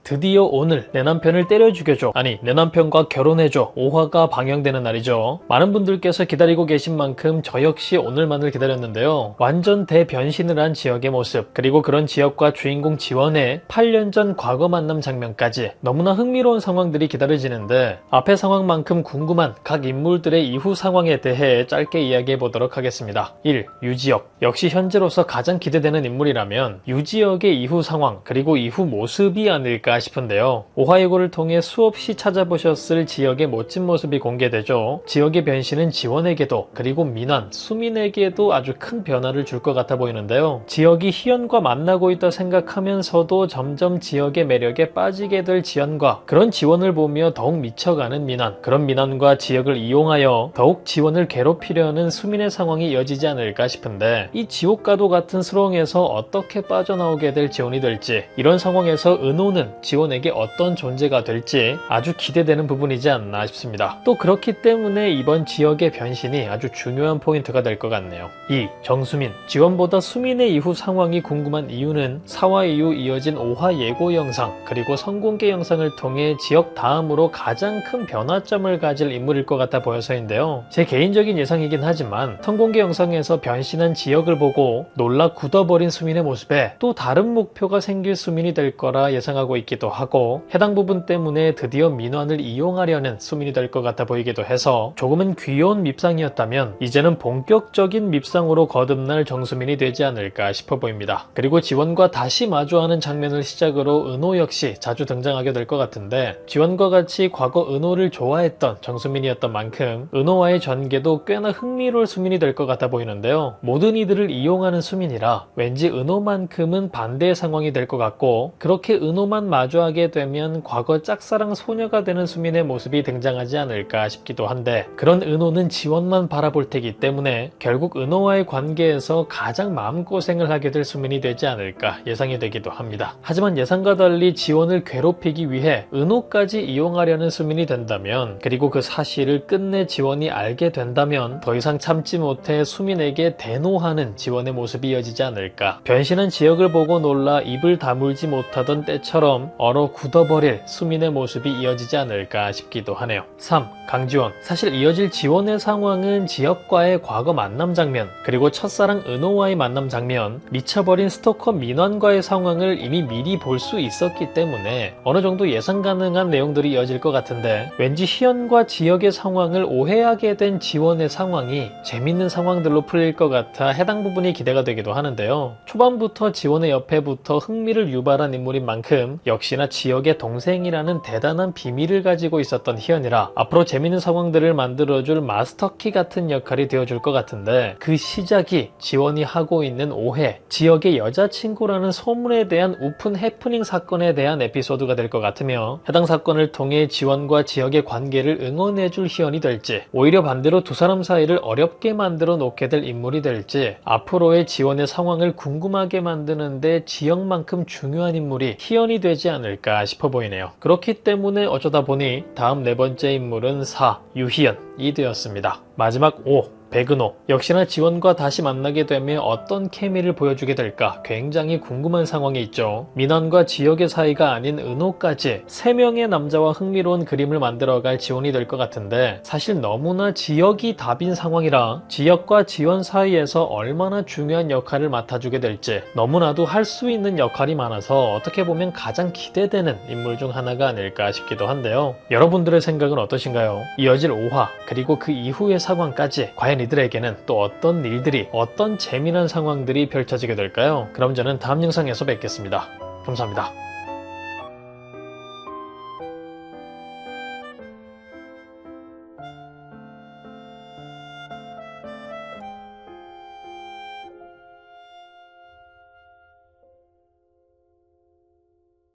드디어 오늘 내 남편을 때려 죽여줘, 아니 내 남편과 결혼해줘 5화가 방영되는 날이죠. 많은 분들께서 기다리고 계신 만큼 저 역시 오늘만을 기다렸는데요. 완전 대변신을 한 지역의 모습, 그리고 그런 지역과 주인공 지원의 8년 전 과거 만남 장면까지 너무나 흥미로운 상황들이 기다려지는데, 앞의 상황만큼 궁금한 각 인물들의 이후 상황에 대해 짧게 이야기해 보도록 하겠습니다. 1. 유지혁. 역시 현재로서 가장 기대되는 인물이라면 유지혁의 이후 상황 그리고 이후 모습이 아닐까 싶은데요. 5화 예고를 통해 수없이 찾아보셨을 지역의 멋진 모습이 공개되죠. 지역의 변신은 지원에게도 그리고 민환, 수민에게도 아주 큰 변화를 줄 것 같아 보이는데요. 지역이 희연과 만나고 있다 생각하면서도 점점 지역의 매력에 빠지게 될 지연과 그런 지원을 보며 더욱 미쳐가는 민환, 그런 민환과 지역을 이용하여 더욱 지원을 괴롭히려는 수민의 상황이 이어지지 않을까 싶은데, 이 지옥과도 같은 수렁에서 어떻게 빠져나오게 될 지원이 될지, 이런 상황에서 은호는 지원에게 어떤 존재가 될지 아주 기대되는 부분이지 않나 싶습니다. 또 그렇기 때문에 이번 지역의 변신이 아주 중요한 포인트가 될 것 같네요. 2. 정수민. 지원보다 수민의 이후 상황이 궁금한 이유는 4화 이후 이어진 5화 예고 영상 그리고 선공개 영상을 통해 지역 다음으로 가장 큰 변화점을 가질 인물일 것 같아 보여서인데요. 제 개인적인 예상이긴 하지만 선공개 영상에서 변신한 지역을 보고 놀라 굳어버린 수민의 모습에 또 다른 목표가 생길 수민이 될 거라 예상하고 있기도 하고, 해당 부분 때문에 드디어 민환을 이용하려는 수민이 될 것 같아 보이기도 해서 조금은 귀여운 밉상이었다면 이제는 본격적인 밉상으로 거듭날 정수민이 되지 않을까 싶어 보입니다. 그리고 지원과 다시 마주하는 장면을 시작으로 은호 역시 자주 등장하게 될 것 같은데, 지원과 같이 과거 은호를 좋아했던 정수민이었던 만큼 은호와의 전개도 꽤나 흥미로울 수민이 될 것 같아 보이는데요. 모든 이들을 이용하는 수민이라 왠지 은호만큼은 반대의 상황이 될 것 같고, 그렇게 은호만 마주하게 되면 과거 짝사랑 소녀가 되는 수민의 모습이 등장하지 않을까 싶기도 한데, 그런 은호는 지원만 바라볼 테기 때문에 결국 은호와의 관계에서 가장 마음고생을 하게 될 수민이 되지 않을까 예상이 되기도 합니다. 하지만 예상과 달리 지원을 괴롭히기 위해 은호까지 이용하려는 수민이 된다면, 그리고 그 사실을 끝내 지원이 알게 된다면 더 이상 참지 못해 수민에게 대노하는 지원의 모습이 이어지지 않을까. 변신한 지역을 보고 놀라 입을 다물지 못하던 때처럼 얼어 굳어버릴 수민의 모습이 이어지지 않을까 싶기도 하네요. 3. 강지원. 사실 이어질 지원의 상황은 지역과의 과거 만남 장면, 그리고 첫사랑 은호와의 만남 장면, 미쳐버린 스토커 민환과의 상황을 이미 미리 볼 수 있었기 때문에 어느 정도 예상 가능한 내용들이 이어질 것 같은데, 왠지 희연과 지역의 상황을 오해하게 된 지원의 상황이 재밌는 상황들로 풀릴 것 같아 해당 부분이 기대가 되기도 하는데요. 초반부터 지원의 옆에부터 흥미를 유발한 인물인 만큼 역시나 지역의 동생이라는 대단한 비밀을 가지고 있었던 희연이라 앞으로 재밌는 상황들을 만들어줄 마스터키 같은 역할이 되어줄 것 같은데, 그 시작이 지원이 하고 있는 오해, 지역의 여자친구라는 소문에 대한 오픈 해프닝 사건에 대한 에피소드가 될 것 같으며, 해당 사건을 통해 지원과 지역의 관계를 응원해줄 희연이 될지, 오히려 반대로 두 사람 사이를 어렵게 만들어 놓게 될 인물이 될지, 앞으로의 지원의 상황을 궁금하게 만드는데 지역만큼 중요한 인물이 희연이 되지 않을까 싶어 보이네요. 그렇기 때문에 어쩌다 보니 다음 네 번째 인물은 4. 유희연이 되었습니다. 마지막 5. 백은호. 역시나 지원과 다시 만나게 되면 어떤 케미를 보여주게 될까 굉장히 궁금한 상황이 있죠. 민환과 지역의 사이가 아닌 은호까지 3명의 남자와 흥미로운 그림을 만들어갈 지원이 될 것 같은데, 사실 너무나 지역이 답인 상황이라 지역과 지원 사이에서 얼마나 중요한 역할을 맡아주게 될지, 너무나도 할 수 있는 역할이 많아서 어떻게 보면 가장 기대되는 인물 중 하나가 아닐까 싶기도 한데요. 여러분들의 생각은 어떠신가요? 이어질 5화 그리고 그 이후의 상황까지 과연 이들에게는 또 어떤 일들이, 어떤 재미난 상황들이 펼쳐지게 될까요? 그럼 저는 다음 영상에서 뵙겠습니다. 감사합니다.